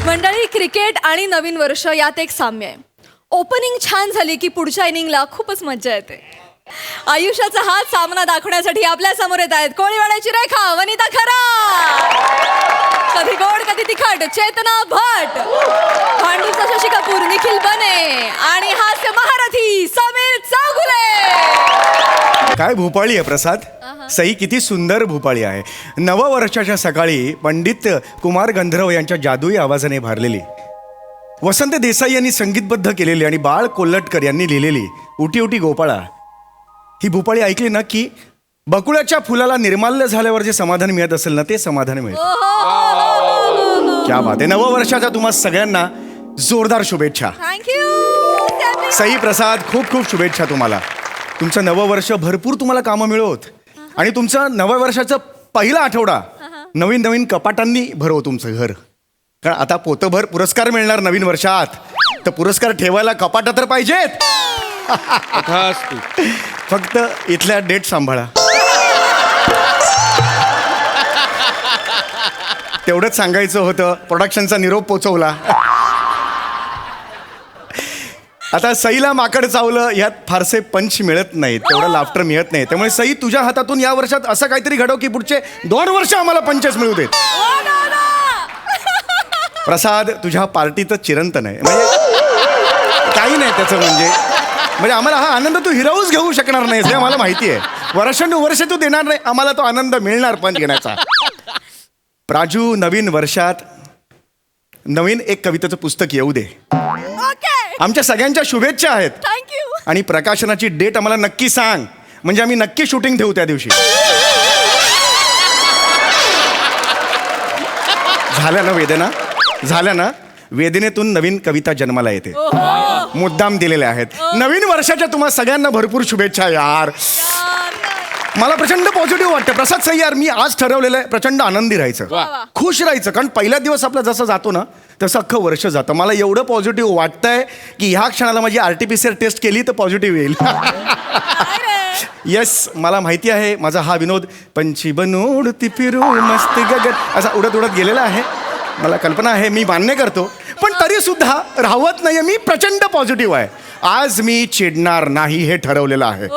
मंडळी, क्रिकेट आणि नवीन वर्ष यात एक साम्य आहे. ओपनिंग छान झाली की पुढच्या इनिंगला खूपच मजा येते. आयुष्याचा हा सामना दाखवण्यासाठी आपल्या समोर येत आहेत कोळीवाड्याची रेखा वनिता खरा, कधी गोड कधी तिखट चेतना भट, भांडूचा शशी कपूर निखिल बने आणि हास्य महारथी समीर चौगुले. काय भोपाळी आहे प्रसाद. सई किती सुंदर भोपाळी आहे. नववर्षाच्या सकाळी पंडित कुमार गंधर्व यांच्या जादुई आवाजाने भारलेली, वसंत देसाई यांनी संगीतबद्ध केलेली आणि बाळ कोल्हटकर यांनी लिहिलेली उटी उटी गोपाळा ही भोपाळी ऐकली ना की बकुळाच्या फुलाला निर्माल्य झाल्यावर जे समाधान मिळत असेल ना ते समाधान मिळत. क्या बात आहे. नववर्षाच्या तुम्हा सगळ्यांना जोरदार शुभेच्छा. थँक्यू सई प्रसाद खूप खूप शुभेच्छा तुम्हाला. तुमचं नववर्ष भरपूर तुम्हाला कामं मिळवत आणि तुमचं नववर्षाचं पहिला आठवडा नवीन नवीन कपाटांनी भरव तुमचं घर. कारण आता पोतभर पुरस्कार मिळणार नवीन वर्षात, तर पुरस्कार ठेवायला कपाट तर पाहिजेत. फक्त इथल्या डेट सांभाळा. तेवढंच सांगायचं होतं. प्रोडक्शनचा निरोप पोचवला. आता सईला माकड चावलं यात फारसे पंच मिळत नाहीत, तेवढं लाफ्टर मिळत नाही. त्यामुळे सई तुझ्या हातातून या वर्षात असं काहीतरी घडव की पुढचे 2 वर्ष आम्हाला पंचच मिळू देत. प्रसाद तुझ्या पार्टीचं चिरंतन आहे, म्हणजे काही नाही त्याचं. म्हणजे आम्हाला हा आनंद तू हिरावूच घेऊ शकणार नाही हे आम्हाला माहिती आहे. वर्षानुवर्ष तू देणार नाही आम्हाला तो आनंद मिळणार पंच घेण्याचा. प्राजू, नवीन वर्षात नवीन एक कवितेचं पुस्तक येऊ दे. आमच्या सगळ्यांच्या शुभेच्छा आहेत. थँक्यू. आणि प्रकाशनाची डेट आम्हाला नक्की सांग, म्हणजे आम्ही नक्की शूटिंग ठेवू त्या दिवशी. झाल्या ना वेदना, झाल्या ना. वेदनेतून नवीन कविता जन्माला येते. मुद्दाम दिलेल्या आहेत. नवीन वर्षाच्या तुम्हा सगळ्यांना भरपूर शुभेच्छा यार. मला प्रचंड पॉझिटिव्ह वाटतं. प्रसाद सई यार, मी आज ठरवलेलं आहे प्रचंड आनंदी राहायचं, खुश राहायचं. कारण पहिला दिवस आपला जसं जातो ना तसं अख्खं वर्ष जातं. मला एवढं पॉझिटिव्ह वाटतंय की ह्या क्षणाला माझी RT-PCR टेस्ट केली तर पॉझिटिव्ह येईल. येस, मला माहिती आहे माझा हा विनोद पंछी बनून उडती फिरू मस्त गगन असा उडत उडत गेलेला आहे. मला कल्पना आहे, मी मान्य करतो. पण तरी सुद्धा राहवत नाहीये. मी प्रचंड पॉझिटिव्ह आहे. आज मी चिडणार नाही हे ठरवलेलं आहे.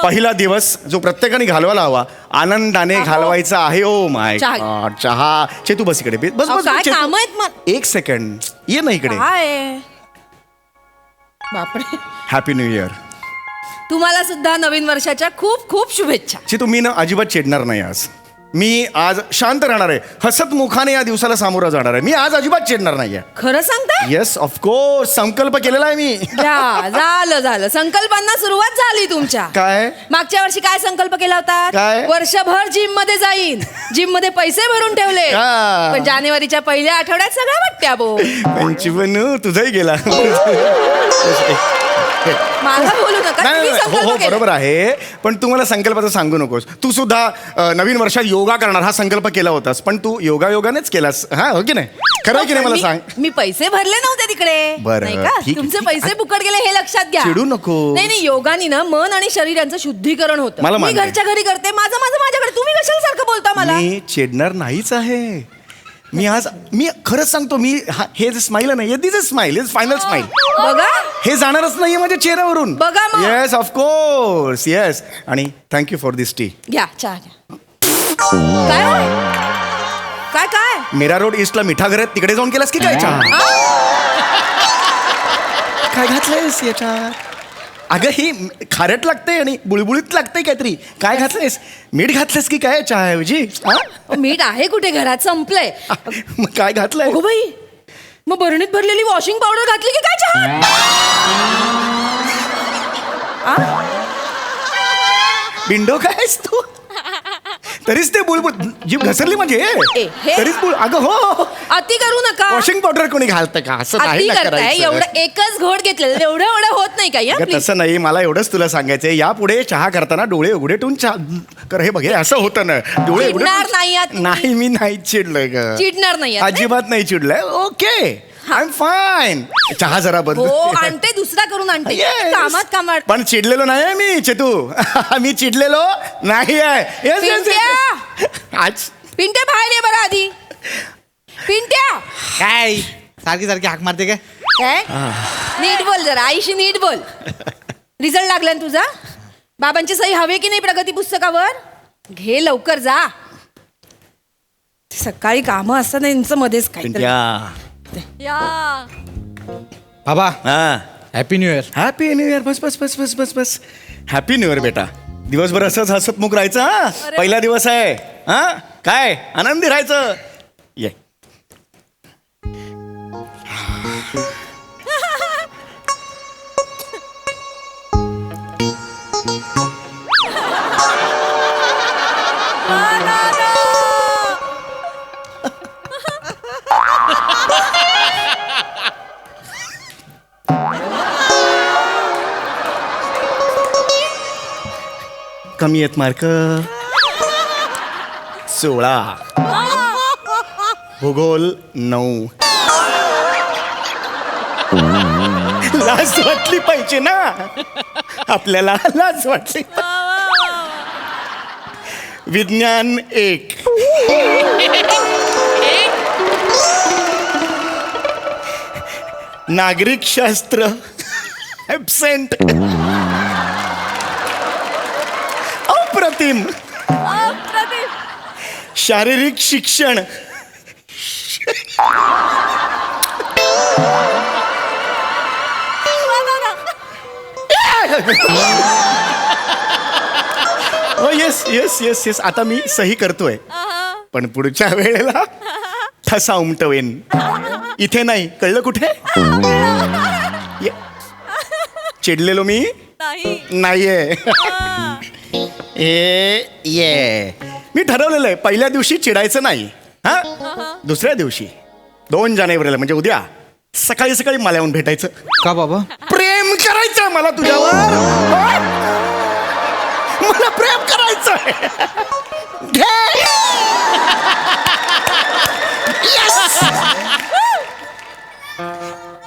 पहिला दिवस जो प्रत्येकाने घालवायला हवा आनंदाने घालवायचा आहे. Oh my God. चहा. चेतू बस इकडे. बस बस काम आहेत मग. एक सेकंड ये ना इकडे. बापरे. Happy new year. तुम्हाला सुद्धा नवीन वर्षाच्या खूप खूप शुभेच्छा. चेतू, मी ना अजिबात चिडणार नाही आज. मी आज शांत राहणार आहे. हसत मुखाने या दिवसाला सामोरं जाणार आहे. मी आज अजिबात चिडणार नाहीये. खरं सांगताय? Yes of course. संकल्प केलेला आहे मी. झालं संकल्पांना सुरुवात झाली तुमच्या. काय मागच्या वर्षी काय संकल्प केला होता? काय? वर्षभर जिम मध्ये जाईन, जिम मध्ये पैसे भरून ठेवले. हा. पण जानेवारीच्या पहिल्या आठवड्यात सगळं वाटत्या बो. पंचवनू तुझाही गेला. मला बोलू नका. तुम्ही हो संकल्प हो केले. बरोबर आहे. पण तू मला संकल्पाचं सांगू नकोस. तू सुद्धा नवीन वर्षात योगा करणार हा संकल्प केला होतास, पण तू योगायोगानेच केलास. हा हो की नाही? खरं की नाही मला सांग. मी पैसे भरले नव्हते तिकडे. बरं, नाही का? ठीक. तुमचे पैसे फुकट गेले हे लक्षात घ्या. चिडू नको. नाही योगानी ना मन आणि शरीर यांचं शुद्धीकरण होतं. मला मी मान्य आहे. घरच्या घरी करते. माझ्याकडे. तुम्ही कशाला सारखं बोलता मला? मी चिडणार नाहीच आहे. मी खरंच सांगतो. हे जे स्माईल आहे ना, this is smile, is final smile. बघा हे जाणारच नाहीये माझ्या चेहऱ्यावरून. बघा मग. Yes of course. येस. आणि थँक्यू फॉर दिस टी. घ्या चहा घ्या. काय हो? काय काय मीरा रोड ईस्टला मिठा घर आहे तिकडे जाऊन केलास की काय चहा? काय घातलंयस याच्यात? अगं ही खारट लागते आणि बुळबुळीत लागते काहीतरी. काय घातलंयस? मीठ घातलंस की काय चहा ऐवजी? मीठ आहे कुठे घरात? संपलंय. मग काय घातलंय? हो बाई, मग बरणीत भरलेली वॉशिंग पावडर घातली की काय चहा? बिंडो कायस तू? तरीच ते बुळबुळ जीभ घसरली म्हणजे तरीच बुळ. अगं हो, अति करू नका. वॉशिंग पावडर कोणी घालतं का? असं अति नाही ना करताय. करायचं. एवढं एकच घोट घेतलेलं एवढं होत नाही का? अगं, तसं नाही. मला एवढंच तुला सांगायचंय, यापुढे चहा करताना डोळे उघडे ठेवून चहा कर. हे बघ हे असं होतं ना. डोळे उघडे चिडणार नाही आहात तुम्ही? नाही, मी नाही चिडलोय ग. चिडणार नाही आहात? अजिबात नाही चिडलंय. Okay, I am fine. चहा जरा हो बदल. आणते, दुसरा करून आणते. Yes. कामात पण चिडलेलो नाही मी चेतू. मी चिडलेलो नाही आहे. Yes, yes, yes, yes. आज पिंटे बाहेर ये बरं आधी. पिंट्या काय सारखी सारखी हाक मारते काय काय नीट बोल जरा आईशी नीट बोल. रिझल्ट लागला ना तुझा? बाबांची सही हवी की नाही प्रगती पुस्तकावर? घे लवकर जा. सकाळी कामं असतात ना यांचं मध्येच काय या. बाबा हा happy new year. Happy new year. बस बस बस बस बस बस. हॅपी न्यू इयर बेटा. दिवसभर असंच हसतमुख राहायचं हा. अरे. पहिला दिवस आहे हा. काय आनंदी राहायचं. ये कमी आहेत मार्क. 16. भूगोल 9. लाज वाटली पाहिजे ना आपल्याला. लाज वाटली. विज्ञान 1. नागरिक शास्त्र ॲब्सेंट. अप्रतिम. शारीरिक शिक्षण हो येस येस येस येस. आता मी सही करतोय पण पुढच्या वेळेला ठसा उमटवेन. इथे नाही कळलं कुठे. ये. चिडलेलो मी नाहीये. ये मी ठरवलेलं आहे पहिल्या दिवशी चिडायचं नाही हा. दुसऱ्या दिवशी 2 जानेवारीला म्हणजे उद्या सकाळी सकाळी मला येऊन भेटायचं. का बाबा? प्रेम करायचं मला तुझ्यावर. मला प्रेम करायचं.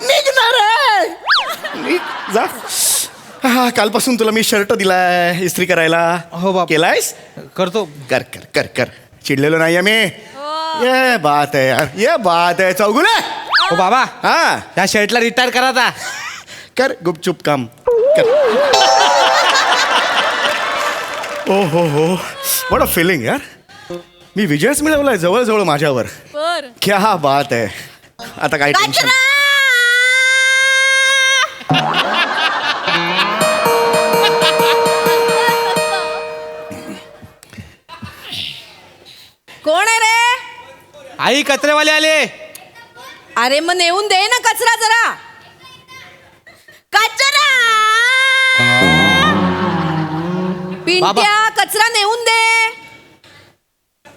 निघणार आहे. जा. हा कालपासून तुला मी शर्ट दिलाय इस्त्री करायला. हो बाबा. केलायस? करतो. कर कर कर कर. चिडलेलो नाहीये मी. ये बात आहे यार. ये बात आहे चौगुले. हो बाबा हा त्या शर्टला रिटायर करा आता. कर गुपचूप काम कर. ओ हो व्हॉट अ फिलिंग यार. मी विजयच मिळवलाय जवळजवळ माझ्यावर. क्या बात आहे. आता काय टेन्शन. कोण आहे रे? आई कचरेवाले आले. अरे मग नेऊन दे ना कचरा जरा. कचरा पिंट्या कचरा नेऊन दे.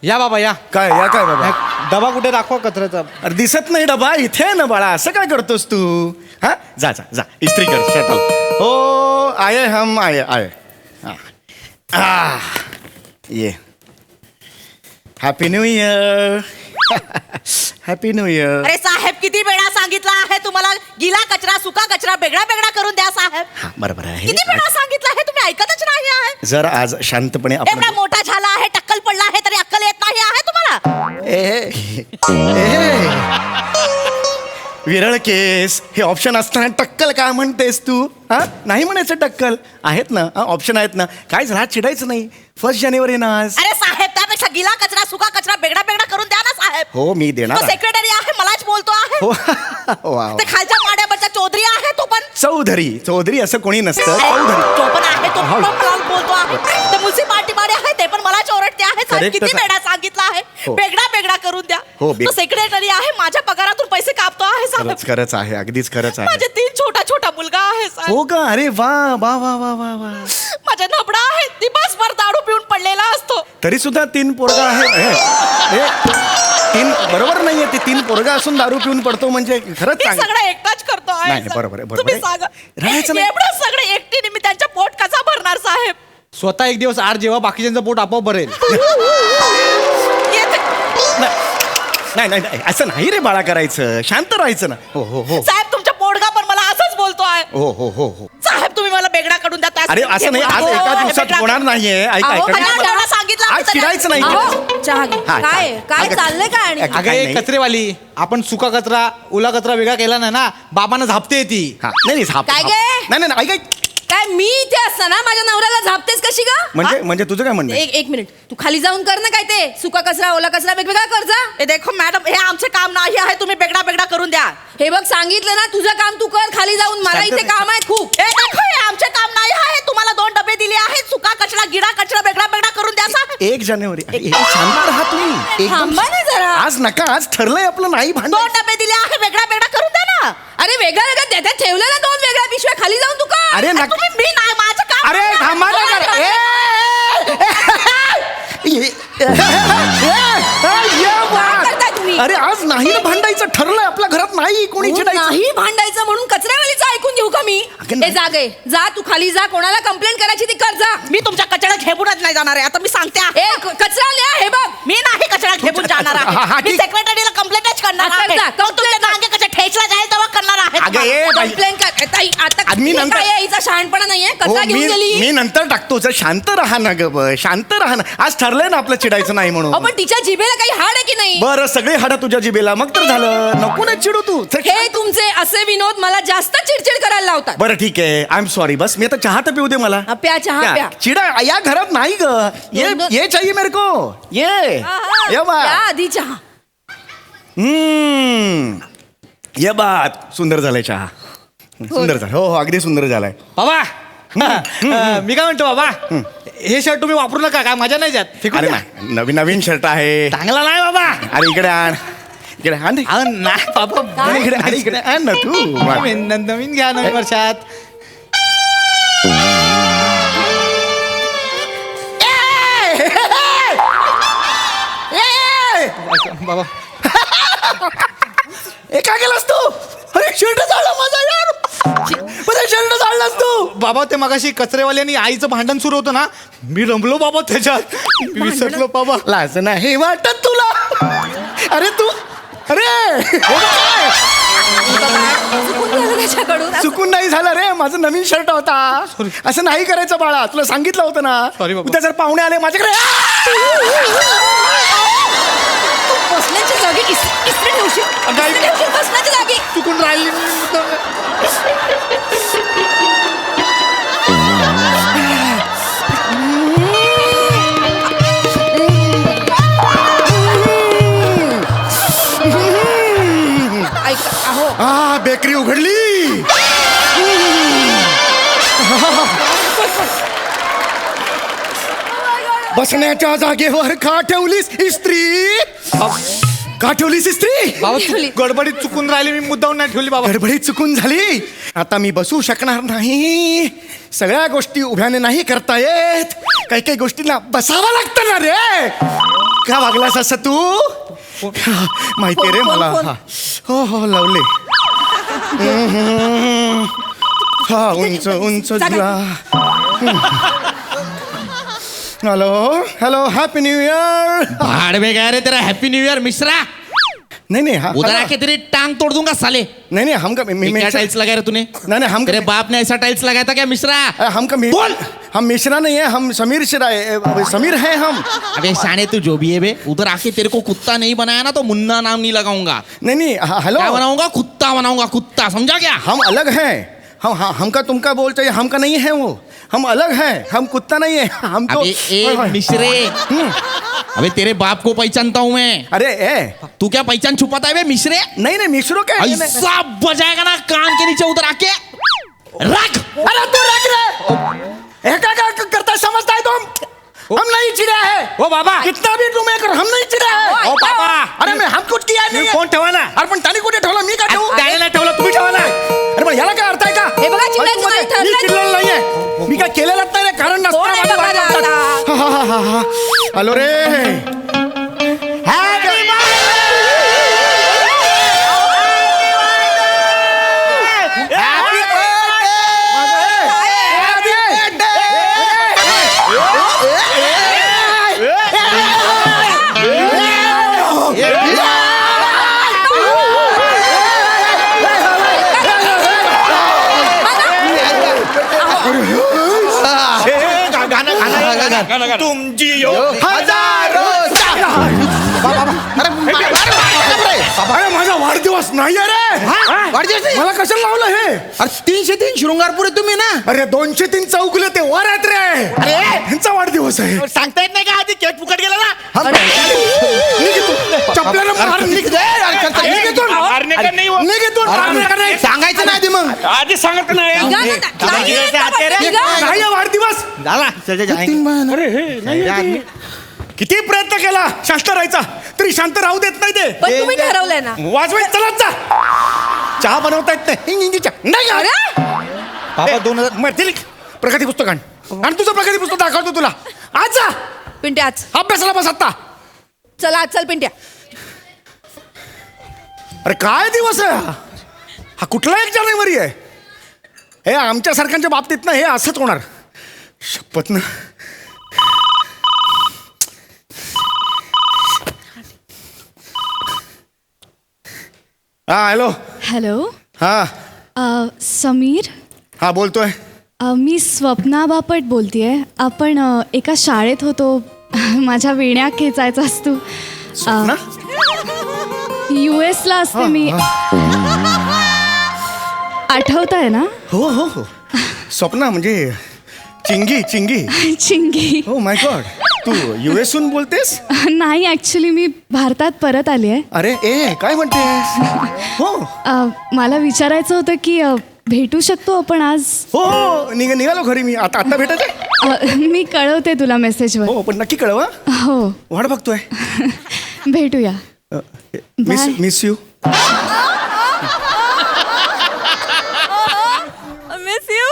या बाबा या. काय या काय बाबा. डबा कुठे दाखवा कचऱ्याचा. अरे दिसत नाही डबा. इथे आहे ना बाळा. असं काय करतोस तू. हा जा जा जा इस्त्री कर शटल. ओ आये हम आये आये. ये happy new year. Happy new year. अरे साहेब किती वेळा सांगितलं आहे तुम्हाला गिला कचरा सुका कचरा वेगळा वेगळा करून द्या साहेब. हा बरोबर आहे. किती वेळा सांगितलं आहे तुम्ही ऐकतच नाही आहे. जर आज शांतपणे आपण एवढा मोठा झाला आहे टक्कल पडला आहे तरी अक्कल येत नाही आहे तुम्हाला. विरळ केस हे ऑप्शन असताना टक्कल का म्हणतेस तू. हा नाही म्हणायचं टक्कल. आहेत ना ऑप्शन आहेत ना. काय झालं चिडायचं नाही. 1 जानेवारी ना आज. अरे साहेब त्यापेक्षा गिला कचरा सुका कचरा वेगळा वेगळा करून द्या ना साहेब. हो मी देणार तो आहे. सेक्रेटरी आहे मलाच बोलतो आहे. हो वाव. ते खालच्या माड्यावरचा चौधरी आहे तो पण. चौधरी असं कोणी नसतं. चौधरी तो पण आहे तो पण मला बोलतो आहे. ते म्युन्सिपाल्टी मध्ये आहे ते पण मलाच ओरडते आहे साहेब. Correct किती आहे. वेळा सांगितलं आहे हो. वेगळा वेगळा करून द्या. हो, तो सेक्रेटरी आहे माझ्या पगारातून पैसे कापतो आहे साहेब. खरंच आहे अगदीच खरंच आहे. माझे 3 छोटा मुलगा आहे साहेब. हो का. अरे वा वा वा वा वा वा. माझा नबडा आहे दिवसभर दारू पिऊन पडलेला असतो. तरी सुद्धा 3 पोरगा आहे. हे 3 बरोबर नाहीये. ते 3 पोरगा असून दारू पिऊन पडतो म्हणजे खरंच ते चांगलं. सगळं एकटाच करतो आहे नाही, साहेब. बरोबर आहे, बरोबर तुम्ही आहे. सांगा राहायचं नाही. एवढं सगळं एकटीने मी त्यांच्या पोट कसा भरणार साहेब. स्वतः एक दिवस आड जेव्हा बाकीच्यांचं पोट आपोआप भरेल. येते. नाही नाही नाही असं नाही रे बाळा करायचं. शांत राहायचं ना. हो हो हो साहेब तुमचा पोटगा पण मला असंच बोलतो आहे. हो हो हो हो. साहेब तुम्ही मला बेगडा कडून द्या. अरे असं नाही. आज एका दिवसात होणार नाहीये. ऐका अहो, ऐका. मला सांगितलं आज चिडायचं नाही. चहा घे. हा, काय चहा. काय अगं, चाललंय काय आणि अगं काय एक नाही. कचरेवाली आपण सुका कचरा ओला कचरा वेगळा केला नाही ना बाबांना झापते ती हा, नाही नाही झाप काय झाप. गे? नाही नाही ऐक काय मी इथे असताना माझ्या नवऱ्याला झापतेस कशी का म्हणजे तुझं काय म्हणणं आहे? एक मिनिट तू खाली जाऊन कर ना काय ते सुका कचरा ओला कचरा वेगवेगळा कर जा. ए देखो मॅडम हे आमचे काम नाही आहे तुम्ही बेगडा बेगडा करून द्या हे बघ सांगितलं ना तुझं काम तू कर खाली जाऊन मला शांत इथे बस. काम आहेत खूप. ए देखो हे आमचे काम नाही आहे तुम्हाला 2 डबे दिले आहेत सुका कचरा गिडा कचरा बेगडा बेगडा करून द्या साहेब 1 जानेवारी अरे, शांत राहा तुम्ही एकदम थांबा ना जरा. आज नका आज ठरलंय आपलं नाही भांडण 2 डबे दिले आहे वेगळा बेगडा करून द्या ना अरे वेगळा वेगळा त्याच्यात ठेवलं ना 2 वेगळ्या पिशव्या खाली जाऊन तू कर. अरे नका तुम्ही मी नाही माझं काम अरे नाही. थांबा ना जरा. ये बात. करताय तुम्ही? अरे आज नाही ना भांडायचं ठरलंय आपल्या घरात नाही कोणी तू चिडायचं नाही भांडायचं म्हणून कचऱ्यावालीचं ऐकून घेऊ का मी अगं ए नाही. जागे जा तू खाली जा कोणाला कंप्लेंट करायची ती कर जा. मी तुमच्या कचरा घेऊनच नाही जाणार आहे आता मी सांगते आहे. ए कचरा न्या हे बघ मी नाही कचरा घेऊन जाणार हा, हा, आहे मी ठीक. सेक्रेटरीला कंप्लेंटच करणार आता आहे जा, मग तुमच्या नांगे कसे ठेचला जाईल तेव्हा करणार आहे अगं तुम्हाला. ए बाई. कंप्लेंट कर ए, ताई आता आज मी हे नंतर- काय आहे? हिचा शहाणपणा नाहीये हो, कचरा घेऊन मी गेली नंतर टाकतो जर शांत राहा ना ग शांत राहा ना आज ठरलंय ना आपलं चिडायचं नाही म्हणून पण तिच्या जिभेला काही हाड आहे की नाही बरं सगळे हाडा तुझ्या जिबेला मग तर झालं नको ना चिडू तू चल, हे तुमचे असे विनोद मला जास्त चिडचिड करायला लावतात. बरं ठीक आहे आय एम सॉरी बस मी आता चहा तर पिऊ दे मला हा, प्या चहा प्या. चिडा या घरात नाही ग ये चाहिए मेरे को ये हा, हा, ये बात प्या आधी चहा. ये बात सुंदर झालाय चहा सुंदर झालं हो हो अगदी सुंदर झालाय बाबा मी काय म्हणतो बाबा हे शर्ट तुम्ही वापरू नका काय मजा नाही जात फेकून अरे द्या. नाही नवीन नवीन शर्ट आहे चांगला नाही बाबा अरे इकडे आण इकडे आण रे. अहो, नाही बाबा अरे इकडे अरे इकडे आण ना तू नवीन नवीन घ्या नवीन वर्षात बाबा ए काय केलास तू अरे शर्ट जाळला माझा यार अरे शर्ट जाळलास तू बाबा ते मगाशी कचरेवाल्यानी आईचं भांडण सुरू होतं ना मी रमलो बाबा त्याच्यात मी विसरलो बाबा लाज नाही वाटत तुला अरे तू अरे हे काय? चुकून झालं त्याच्याकडून. चुकून नाही झालं रे माझं नवीन शर्ट होता असं नाही करायचं बाळा तुला सांगितलं होतं ना Sorry बाबा. उद्या जर पाहुणे आले माझ्याकडे बसण्याच्या जागी इस्त्री ठेवशील नाही. इस्त्री ठेवशील बसण्याच्या जागी. चुकून राहिली मी. ऐक अहो बेकरी उघडली बसण्याच्या जागेवर का ठेवलीस इस्त्री का ठेवलीस इस्त्री बाबा ठेवली. तू गडबडीत चुकून राहिली मी मुद्दाहून नाही ठेवली बाबा गडबडीत चुकून झाली आता मी बसू शकणार नाही सगळ्या गोष्टी उभ्याने नाही करता येत काही काही गोष्टींना बसावं लागतं ना रे का वागलास असं तू माहिती रे मला फोन. हा. हो हो लावले हा उंच उंच जागा. Hello hello happy new year भाड़ में गया रे तेरा हैप्पी न्यू ईयर मिश्रा नहीं नहीं हाँ उधर हाँ, आके तेरी टांग तोड़ दूंगा साले नहीं नहीं हम का ये क्या टाइल्स लगाया रे तूने नहीं नहीं हम तेरे बाप ने ऐसा टाइल्स लगाया था क्या मिश्रा हम का बोल! हम मिश्रा नहीं है हम समीर शिरा समीर है हम अबे शाने तू जो भी है बे उधर आके तेरे को कुत्ता नहीं बनाया ना तो मुन्ना नाम नहीं लगाऊंगा नहीं नहीं हेलो क्या बनाऊंगा कुत्ता बनाऊंगा कुत्ता समझा क्या हम अलग हैं हमका तुमका बोलते हैं हमका नहीं है वो हम अलग हैं हम कुत्ता नहीं है हम तो अबे ए मिश्रे अबे तेरे बाप को पहचानता हूँ मैं अरे ए तू क्या पहचान छुपाता है बे मिश्रे नहीं नहीं मिश्रो क्या है? ऐसा बजाएगा ना कान के नीचे उधर आके रख अरे तू रख रे ए क्या करता है समझता है तुम हम नहीं चिड़ा है ओ बाबा कितना भी तुम्हें कर हम नहीं चिड़ा है ओ बाबा अरे मैं हम कुछ किया नहीं तुम्ही है. फोन ठेवा ना अरे पण त्याने कुठे ठेवला मी का ठेवू त्याने नाही ठेवलं तुम्ही ठेवा ना अरे पण याला काय अर्थ आहे का हे बघा, चिडायचं नाही, मी ठरलंय. चिडलेलं नाहीये मी काय केलेलंच नाही रे कारण कोण आहे नसताना बघा माझ्या आता? वाटतात. हा, हा, हा, हा. हॅलो रे गाणं तुम जियो हजारो साल अरे माझा वाढदिवस नाही अरे वाढदिवस नाही? मला कशाला लावलं हे अरे 303 शृंगारपूर आहे तुम्ही ना. अरे 203 चौकले ते वर आहेत रे. अरे ह्यांचा वाढदिवस आहे. सांगता येत नाही का आधी केक फुकट गेला ना निघ इथून. चपल्यानं मार, निघ. निघ इथून. मारणे का नाही हो? निघ इथून. मारणे का नाही? सांगायचं नाही आधी मग. आधी सांगत नाही निघा ना, नाही येत का पण, निघा. नाही आहे वाढदिवस. झाला किती प्रयत्न केला शांत राहायचा तरी शांत राहू देत नाही ते. पण तुम्ही ठरवलंय ना. वाजवायच चलाच जा. चहा बनवता येत नाही. अरे बाबा 2000 मरतील. प्रगती पुस्तक आण. आणि तुझं प्रगती पुस्तक दाखवतो तुला. आज जा पिंट्याच अभ्यासाला बस आता. चला आज चल पिंट्या. अरे काय दिवस आहे हा? हा कुठला 1 जानेवारी आहे? हे आमच्या सारख्यांच्या बाबतीत ना हे असंच होणार. शपथ ना. हा हॅलो. हॅलो हा समीर हा बोलतोय. मी स्वप्ना बापट बोलतेय. आपण एका शाळेत होतो. माझ्या वेण्या खेचायचा असतो. ना US ला असते मी. आठवत आहे ना? हो हो हो स्वप्ना म्हणजे चिंगी चिंगी. चिंगी. हो माय गॉड. तू US हून बोलतेस? नाही ॲक्च्युली मी भारतात परत आली आहे. अरे ए काय म्हणतेस? हो मला विचारायचं होतं की भेटू शकतो आपण आज? हो हो निघालो घरी मी. आता आता भेटायचंय. मी कळवते तुला मेसेजवर. हो पण नक्की कळवा. हो वाट बघतोय. भेटूया. Miss Bye. Miss you. Miss you.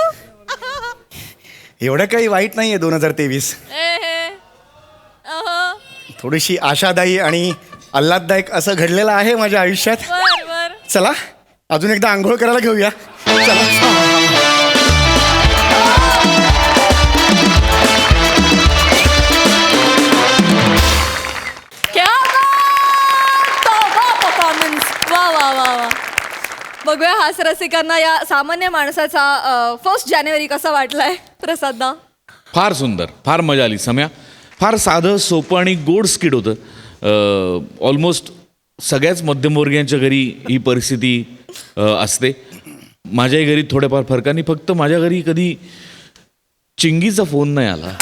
एवढं काही वाईट नाहीये 2023. थोडीशी आशादायी आणि आल्हाददायक असं घडलेलं आहे माझ्या आयुष्यात. बर बर. चला अजून एकदा आंघोळ करायला घेऊया. चला. क्या परफॉर्मन्स. वा वा वा वा. बघूया हास रसिकांना या सामान्य माणसाचा 1 जानेवारी कसा वाटलाय. प्रसादना. फार सुंदर, फार मजा आली. सम्या फार साधं सोपं आणि गोड स्किट होतं. ऑलमोस्ट सगळ्याच मध्यमवर्गीयांच्या घरी ही परिस्थिती असते. माझ्याही घरी थोड्याफार फरकाने. फक्त माझ्या घरी कधी चिंगीचा फोन नाही आला.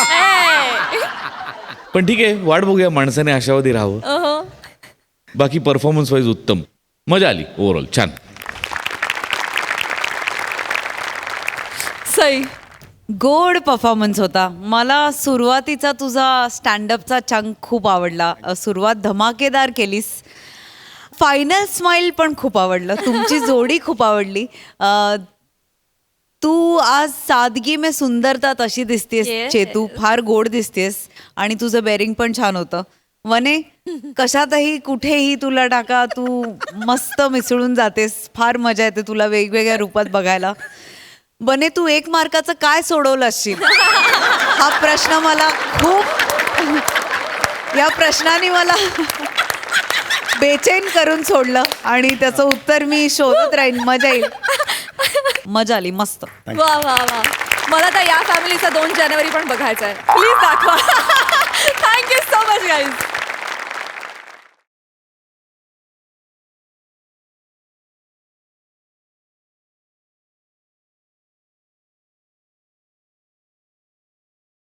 पण ठीक आहे, वाट बघूया. माणसाने आशावादी राहावं. बाकी परफॉर्मन्स वाईज उत्तम. मजा आली ओव्हरऑल. छान. सई. गोड परफॉर्मन्स होता. मला सुरुवातीचा तुझा स्टँडअपचा चंक खूप आवडला. सुरुवात धमाकेदार केलीस. फायनल स्माइल पण खूप आवडलं. तुमची जोडी खूप आवडली. तू आज सादगी में सुंदरता तशी दिसतेस. Yes. चेतू फार गोड दिसतेस आणि तुझं बेरिंग पण छान होतं. वने कशातही कुठेही तुला टाका, तू मस्त मिसळून जातेस. फार मजा येते तुला वेगवेगळ्या रूपात बघायला. बने तू 1 मार्काचं काय सोडवलं असशील? हा प्रश्न मला खूप, या प्रश्नाने मला बेचैन करून सोडलं आणि त्याचं उत्तर मी शोधत राहीन. मजा येईल. मजा आली. मस्त. वा वा वा. मला तर या फॅमिलीचा 2 जानेवारी पण बघायचा आहे. प्लीज दाखवा.